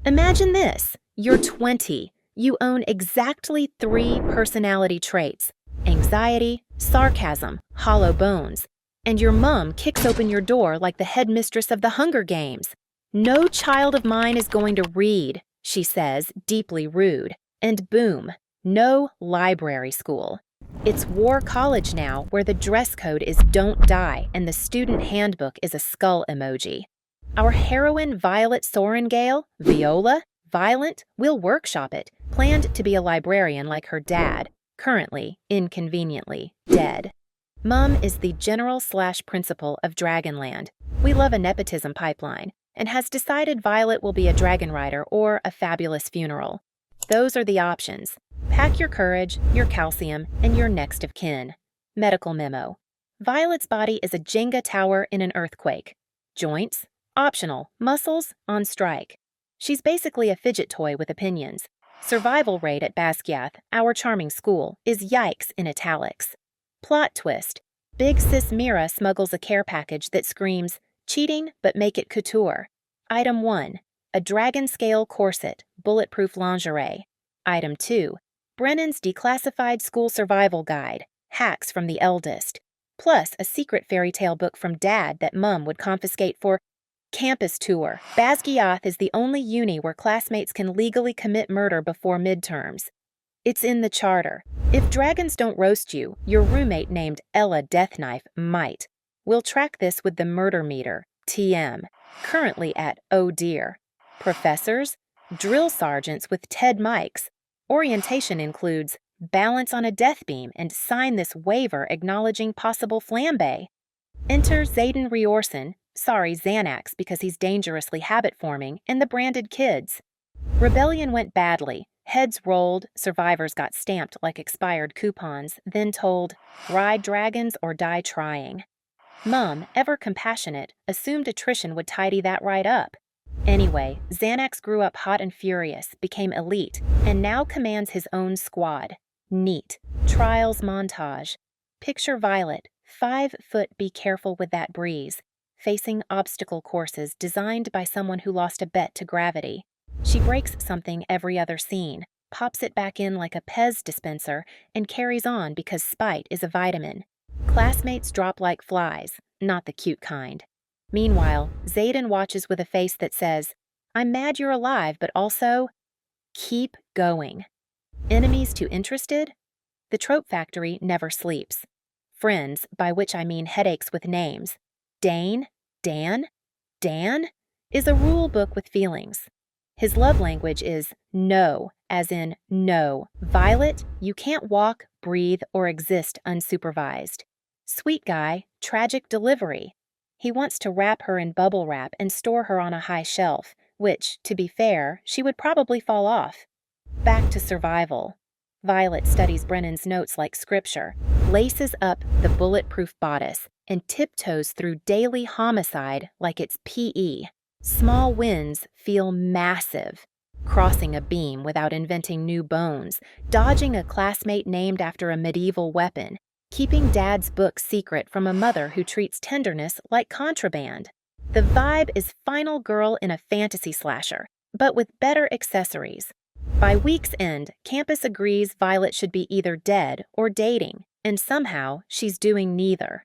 Imagine this. You're 20. You own exactly 3 personality traits: anxiety, sarcasm, hollow bones. And your mom kicks open your door like the headmistress of the Hunger Games. "No child of mine is going to read," she says, deeply rude. And boom, no library school. It's War College now, where the dress code is "Don't Die" and the student handbook is a skull emoji. Our heroine Violet Sorengale, Viola, violent, will workshop it, planned to be a librarian like her dad, currently, inconveniently, dead. Mum is the general/principal of Dragonland. We love a nepotism pipeline, and has decided Violet will be a dragon rider or a fabulous funeral. Those are the options. Pack your courage, your calcium, and your next of kin. Medical memo. Violet's body is a Jenga tower in an earthquake. Joints? Optional. Muscles? On strike. She's basically a fidget toy with opinions. Survival rate at Basquiat, our charming school, is yikes in italics. Plot twist. Big sis Mira smuggles a care package that screams, "Cheating, but make it couture." Item 1. A dragon scale corset, bulletproof lingerie. Item 2. Brennan's declassified school survival guide, hacks from the eldest. Plus a secret fairy tale book from Dad that Mum would confiscate for campus tour. Basquiat is the only uni where classmates can legally commit murder before midterms. It's in the charter. If dragons don't roast you, your roommate named Ella Deathknife might. We'll track this with the murder meter, TM, currently at oh dear. Professors? Drill sergeants with TED mics. Orientation includes balance on a death beam and sign this waiver acknowledging possible flambe. Enter Zayden Riorson, sorry Xanax because he's dangerously habit-forming, and the branded kids. Rebellion went badly. Heads rolled, survivors got stamped like expired coupons, then told, "Ride dragons or die trying." Mum, ever compassionate, assumed attrition would tidy that right up. Anyway, Xanax grew up hot and furious, became elite, and now commands his own squad. Neat. Trials montage. Picture Violet, 5 foot be careful with that breeze, facing obstacle courses designed by someone who lost a bet to gravity. She breaks something every other scene, pops it back in like a Pez dispenser, and carries on because spite is a vitamin. Classmates drop like flies, not the cute kind. Meanwhile, Zayden watches with a face that says, "I'm mad you're alive, but also, keep going." Enemies too interested? The Trope Factory never sleeps. Friends, by which I mean headaches with names. Dane? Dan? Dan? Is a rule book with feelings. His love language is no, as in no. Violet, you can't walk, breathe, or exist unsupervised. Sweet guy, tragic delivery. He wants to wrap her in bubble wrap and store her on a high shelf, which, to be fair, she would probably fall off. Back to survival. Violet studies Brennan's notes like scripture, laces up the bulletproof bodice, and tiptoes through daily homicide like it's PE. Small wins feel massive. Crossing a beam without inventing new bones, dodging a classmate named after a medieval weapon, keeping Dad's book secret from a mother who treats tenderness like contraband. The vibe is final girl in a fantasy slasher, but with better accessories. By week's end, campus agrees Violet should be either dead or dating, and somehow she's doing neither.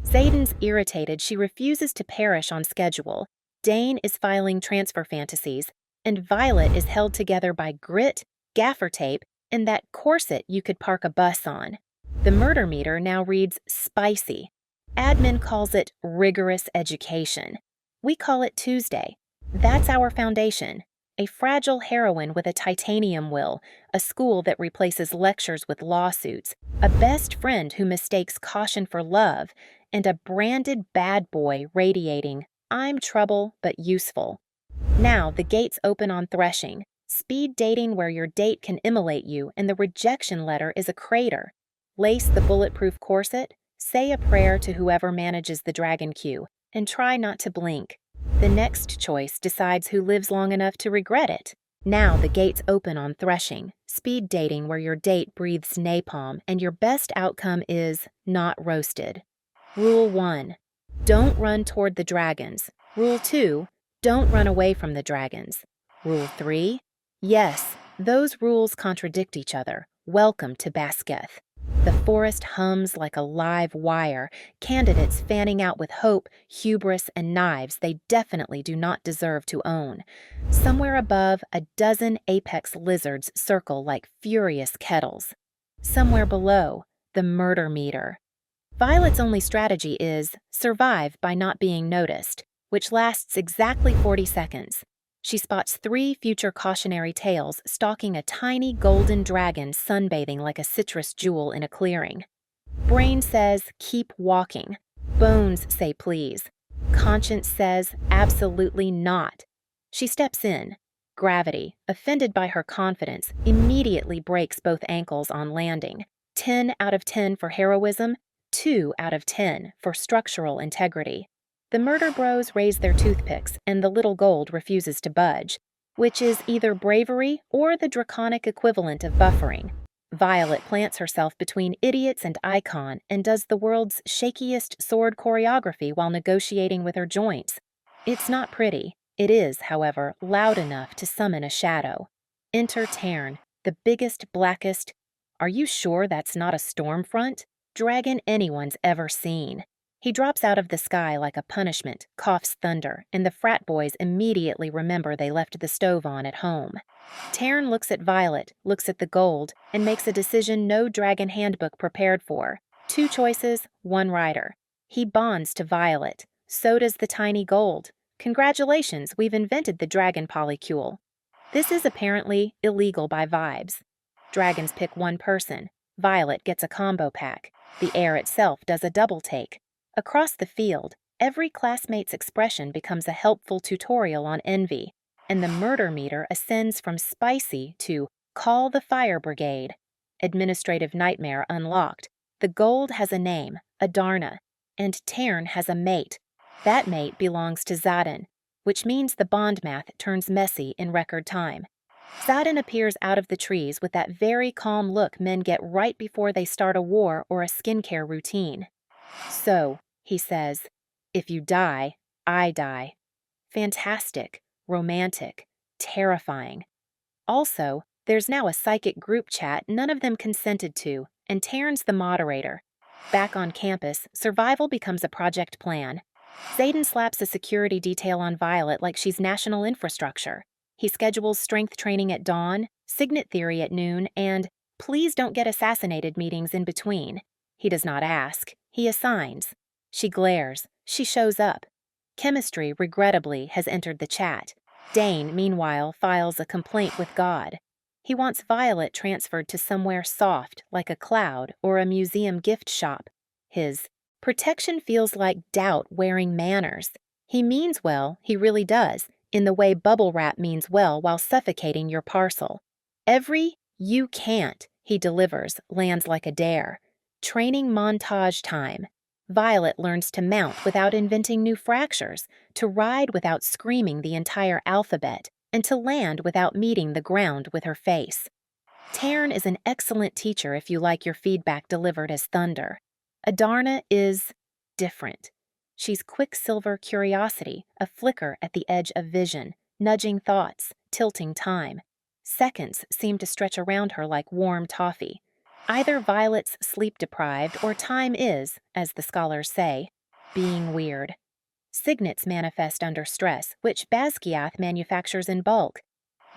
Zayden's irritated she refuses to perish on schedule. Dane is filing transfer fantasies, and Violet is held together by grit, gaffer tape, and that corset you could park a bus on. The murder meter now reads spicy. Admin calls it rigorous education. We call it Tuesday. That's our foundation. A fragile heroine with a titanium will, a school that replaces lectures with lawsuits, a best friend who mistakes caution for love, and a branded bad boy radiating, "I'm trouble, but useful." Now the gates open on threshing. Speed dating where your date can immolate you and the rejection letter is a crater. Lace the bulletproof corset, say a prayer to whoever manages the dragon queue, and try not to blink. The next choice decides who lives long enough to regret it. Now the gates open on threshing. Speed dating where your date breathes napalm and your best outcome is not roasted. Rule 1. Don't run toward the dragons. Rule 2. Don't run away from the dragons. Rule 3. Yes, those rules contradict each other. Welcome to Basketh. The forest hums like a live wire, candidates fanning out with hope, hubris, and knives they definitely do not deserve to own. Somewhere above, a dozen apex lizards circle like furious kettles. Somewhere below, the murder meter. Violet's only strategy is survive by not being noticed, which lasts exactly 40 seconds. She spots 3 future cautionary tales stalking a tiny golden dragon sunbathing like a citrus jewel in a clearing. Brain says, keep walking. Bones say please. Conscience says, absolutely not. She steps in. Gravity, offended by her confidence, immediately breaks both ankles on landing. 10 out of 10 for heroism, 2 out of 10 for structural integrity. The murder bros raise their toothpicks, and the little gold refuses to budge, which is either bravery or the draconic equivalent of buffering. Violet plants herself between idiots and icon and does the world's shakiest sword choreography while negotiating with her joints. It's not pretty. It is, however, loud enough to summon a shadow. Enter Tarn, the biggest, blackest, are you sure that's not a storm front? Dragon anyone's ever seen. He drops out of the sky like a punishment, coughs thunder, and the frat boys immediately remember they left the stove on at home. Tarn looks at Violet, looks at the gold, and makes a decision no dragon handbook prepared for. 2 choices, 1 rider. He bonds to Violet. So does the tiny gold. Congratulations, we've invented the dragon polycule. This is apparently illegal by vibes. Dragons pick 1 person. Violet gets a combo pack. The air itself does a double take. Across the field, every classmate's expression becomes a helpful tutorial on envy, and the murder meter ascends from spicy to call the fire brigade. Administrative nightmare unlocked. The gold has a name, Adarna, and Tarn has a mate. That mate belongs to Xaden, which means the bond math turns messy in record time. Xaden appears out of the trees with that very calm look men get right before they start a war or a skincare routine. So, he says, if you die, I die. Fantastic, romantic, terrifying. Also, there's now a psychic group chat none of them consented to, and Tarn's the moderator. Back on campus, survival becomes a project plan. Xaden slaps a security detail on Violet like she's national infrastructure. He schedules strength training at dawn, signet theory at noon, and please don't get assassinated meetings in between. He does not ask. He assigns. She glares. She shows up. Chemistry, regrettably, has entered the chat. Dane, meanwhile, files a complaint with God. He wants Violet transferred to somewhere soft, like a cloud or a museum gift shop. His protection feels like doubt wearing manners. He means well, he really does, in the way bubble wrap means well while suffocating your parcel. Every "you can't" he delivers lands like a dare. Training montage time. Violet learns to mount without inventing new fractures, to ride without screaming the entire alphabet, and to land without meeting the ground with her face. Tarn is an excellent teacher if you like your feedback delivered as thunder. Adarna is different. She's quicksilver curiosity, a flicker at the edge of vision, nudging thoughts, tilting time. Seconds seem to stretch around her like warm toffee. Either Violet's sleep-deprived or time is, as the scholars say, being weird. Signets manifest under stress, which Basquiat manufactures in bulk.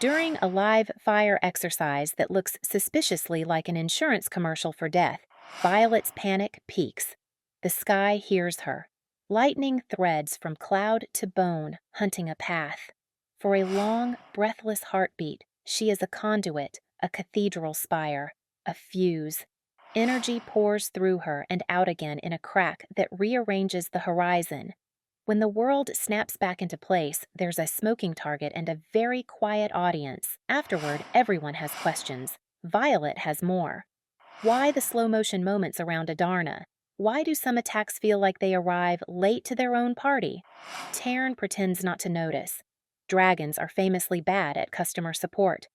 During a live fire exercise that looks suspiciously like an insurance commercial for death, Violet's panic peaks. The sky hears her. Lightning threads from cloud to bone, hunting a path. For a long, breathless heartbeat, she is a conduit, a cathedral spire. A fuse. Energy pours through her and out again in a crack that rearranges the horizon. When the world snaps back into place, there's a smoking target and a very quiet audience. Afterward, everyone has questions. Violet has more. Why the slow-motion moments around Adarna? Why do some attacks feel like they arrive late to their own party? Tarn pretends not to notice. Dragons are famously bad at customer support.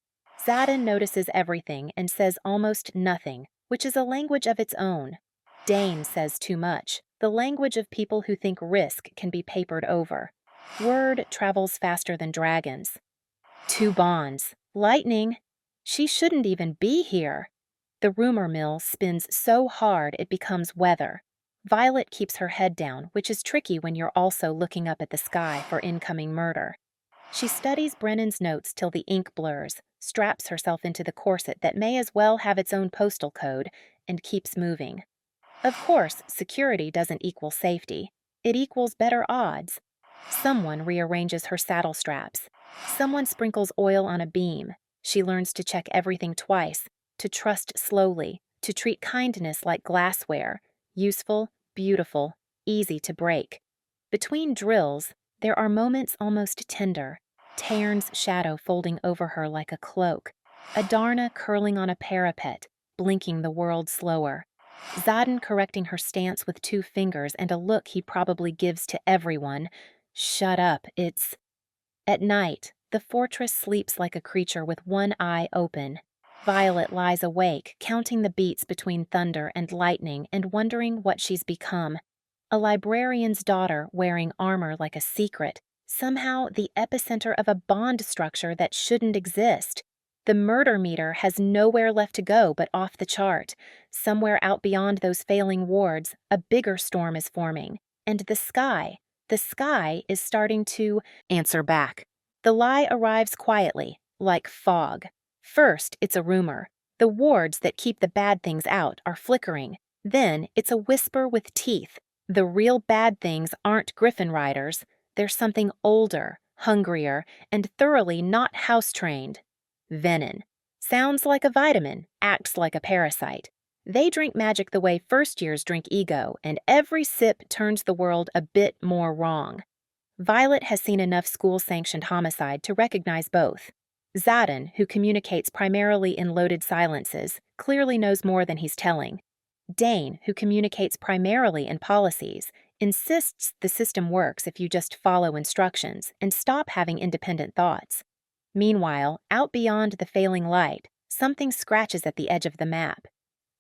Xaden notices everything and says almost nothing, which is a language of its own. Dane says too much, the language of people who think risk can be papered over. Word travels faster than dragons. Two bonds. Lightning. She shouldn't even be here. The rumor mill spins so hard it becomes weather. Violet keeps her head down, which is tricky when you're also looking up at the sky for incoming murder. She studies Brennan's notes till the ink blurs, straps herself into the corset that may as well have its own postal code, and keeps moving. Of course, security doesn't equal safety. It equals better odds. Someone rearranges her saddle straps. Someone sprinkles oil on a beam. She learns to check everything twice, to trust slowly, to treat kindness like glassware. Useful, beautiful, easy to break. Between drills, there are moments almost tender. Tairn's shadow folding over her like a cloak. Adarna curling on a parapet, blinking the world slower. Zodin correcting her stance with 2 fingers and a look he probably gives to everyone. Shut up, it's... At night, the fortress sleeps like a creature with one eye open. Violet lies awake, counting the beats between thunder and lightning and wondering what she's become. A librarian's daughter wearing armor like a secret, somehow the epicenter of a bond structure that shouldn't exist. The murder meter has nowhere left to go but off the chart. Somewhere out beyond those failing wards, a bigger storm is forming. And the sky is starting to answer back. The lie arrives quietly, like fog. First, it's a rumor. The wards that keep the bad things out are flickering. Then, it's a whisper with teeth. The real bad things aren't Griffin riders. They're something older, hungrier, and thoroughly not house-trained. Venin. Sounds like a vitamin, acts like a parasite. They drink magic the way first-years drink ego, and every sip turns the world a bit more wrong. Violet has seen enough school-sanctioned homicide to recognize both. Zodin, who communicates primarily in loaded silences, clearly knows more than he's telling. Dane, who communicates primarily in policies, insists the system works if you just follow instructions and stop having independent thoughts. Meanwhile, out beyond the failing light, something scratches at the edge of the map.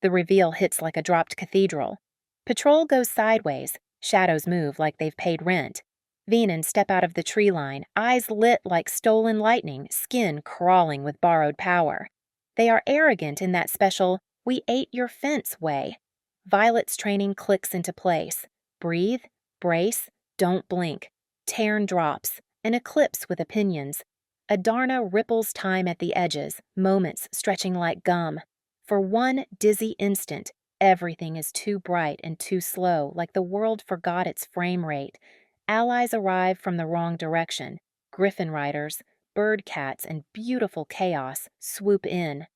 The reveal hits like a dropped cathedral. Patrol goes sideways, shadows move like they've paid rent. Venin step out of the tree line, eyes lit like stolen lightning, skin crawling with borrowed power. They are arrogant in that special, we ate your fence way. Violet's training clicks into place. Breathe, brace, don't blink. Tairn drops, an eclipse with opinions. Adarna ripples time at the edges, moments stretching like gum. For one dizzy instant, everything is too bright and too slow, like the world forgot its frame rate. Allies arrive from the wrong direction. Griffin riders, bird cats, and beautiful chaos swoop in.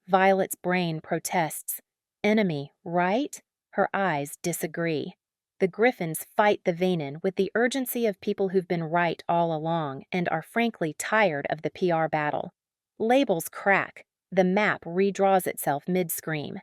Violet's brain protests. Enemy, right? Her eyes disagree. The Griffins fight the Venin with the urgency of people who've been right all along and are frankly tired of the PR battle. Labels crack. The map redraws itself mid-scream.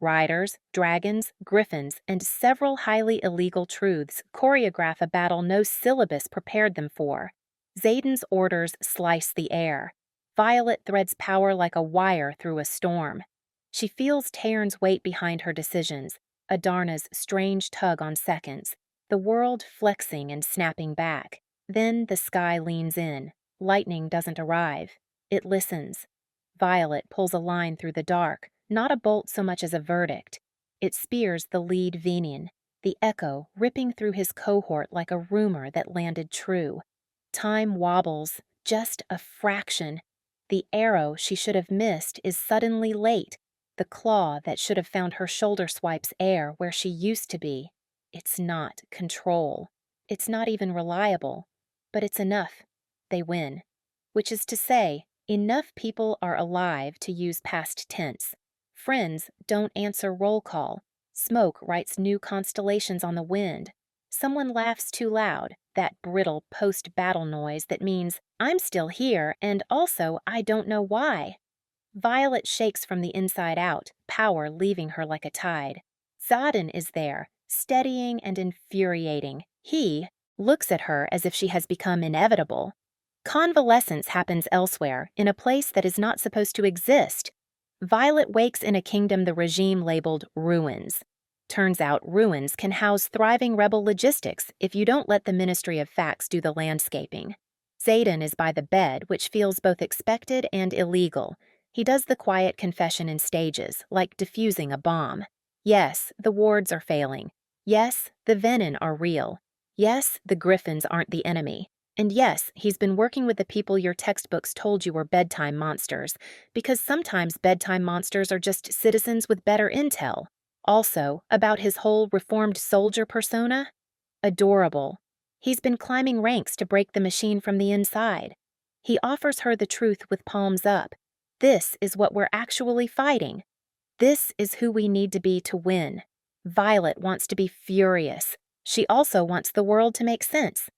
Riders, dragons, griffins, and several highly illegal truths choreograph a battle no syllabus prepared them for. Xaden's orders slice the air. Violet threads power like a wire through a storm. She feels Tairn's weight behind her decisions, Adarna's strange tug on seconds, the world flexing and snapping back. Then the sky leans in. Lightning doesn't arrive. It listens. Violet pulls a line through the dark, not a bolt so much as a verdict. It spears the lead Venin, the echo ripping through his cohort like a rumor that landed true. Time wobbles, just a fraction. The arrow she should have missed is suddenly late. The claw that should have found her shoulder swipes air where she used to be. It's not control. It's not even reliable. But it's enough. They win. Which is to say, enough people are alive to use past tense. Friends don't answer roll call. Smoke writes new constellations on the wind. Someone laughs too loud, that brittle post-battle noise that means, I'm still here, and also I don't know why. Violet shakes from the inside out, power leaving her like a tide. Zodin is there, steadying and infuriating. He looks at her as if she has become inevitable. Convalescence happens elsewhere, in a place that is not supposed to exist. Violet wakes in a kingdom the regime labeled ruins. Turns out ruins can house thriving rebel logistics if you don't let the Ministry of Facts do the landscaping. Zayden is by the bed, which feels both expected and illegal. He does the quiet confession in stages, like defusing a bomb. Yes, the wards are failing. Yes, the venin are real. Yes, the griffins aren't the enemy. And yes, he's been working with the people your textbooks told you were bedtime monsters, because sometimes bedtime monsters are just citizens with better intel. Also, about his whole reformed soldier persona, adorable. He's been climbing ranks to break the machine from the inside. He offers her the truth with palms up. This is what we're actually fighting. This is who we need to be to win. Violet wants to be furious. She also wants the world to make sense.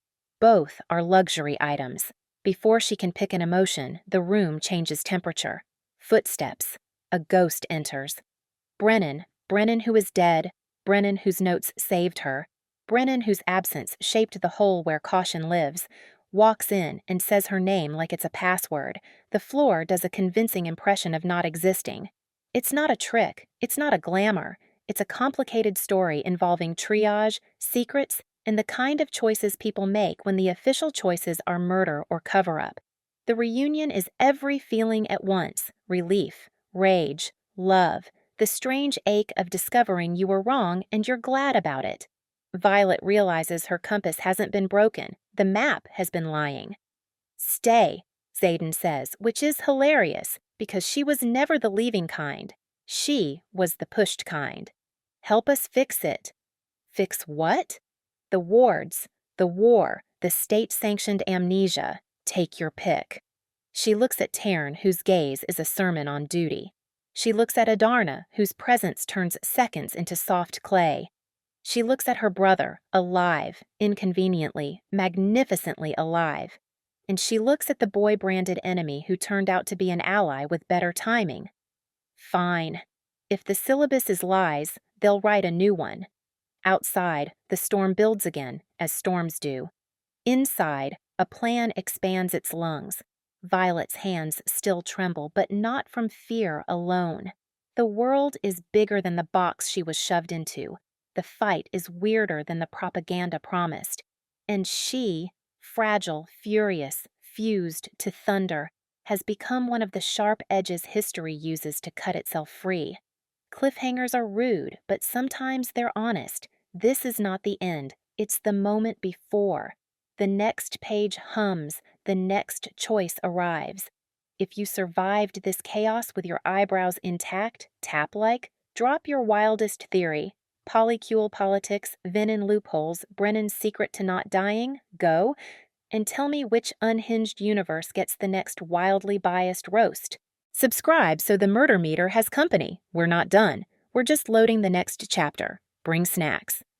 Both are luxury items. Before she can pick an emotion, the room changes temperature. Footsteps. A ghost enters. Brennan who is dead, Brennan whose notes saved her, Brennan whose absence shaped the hole where caution lives, walks in and says her name like it's a password. The floor does a convincing impression of not existing. It's not a trick, it's not a glamour. It's a complicated story involving triage, secrets, and the kind of choices people make when the official choices are murder or cover-up. The reunion is every feeling at once: relief, rage, love, the strange ache of discovering you were wrong and you're glad about it. Violet realizes her compass hasn't been broken. The map has been lying. Stay, Zayden says, which is hilarious because she was never the leaving kind. She was the pushed kind. Help us fix it. Fix what? The wards, the war, the state-sanctioned amnesia. Take your pick. She looks at Tarn, whose gaze is a sermon on duty. She looks at Adarna, whose presence turns seconds into soft clay. She looks at her brother, alive, inconveniently, magnificently alive. And she looks at the boy-branded enemy who turned out to be an ally with better timing. Fine. If the syllabus is lies, they'll write a new one. Outside, the storm builds again, as storms do. Inside, a plan expands its lungs. Violet's hands still tremble, but not from fear alone. The world is bigger than the box she was shoved into. The fight is weirder than the propaganda promised. And she, fragile, furious, fused to thunder, has become one of the sharp edges history uses to cut itself free. Cliffhangers are rude, but sometimes they're honest. This is not the end. It's the moment before. The next page hums. The next choice arrives. If you survived this chaos with your eyebrows intact, tap-like, drop your wildest theory. Polycule politics, venin loopholes, Brennan's secret to not dying, go, and tell me which unhinged universe gets the next wildly biased roast. Subscribe so the murder meter has company. We're not done. We're just loading the next chapter. Bring snacks.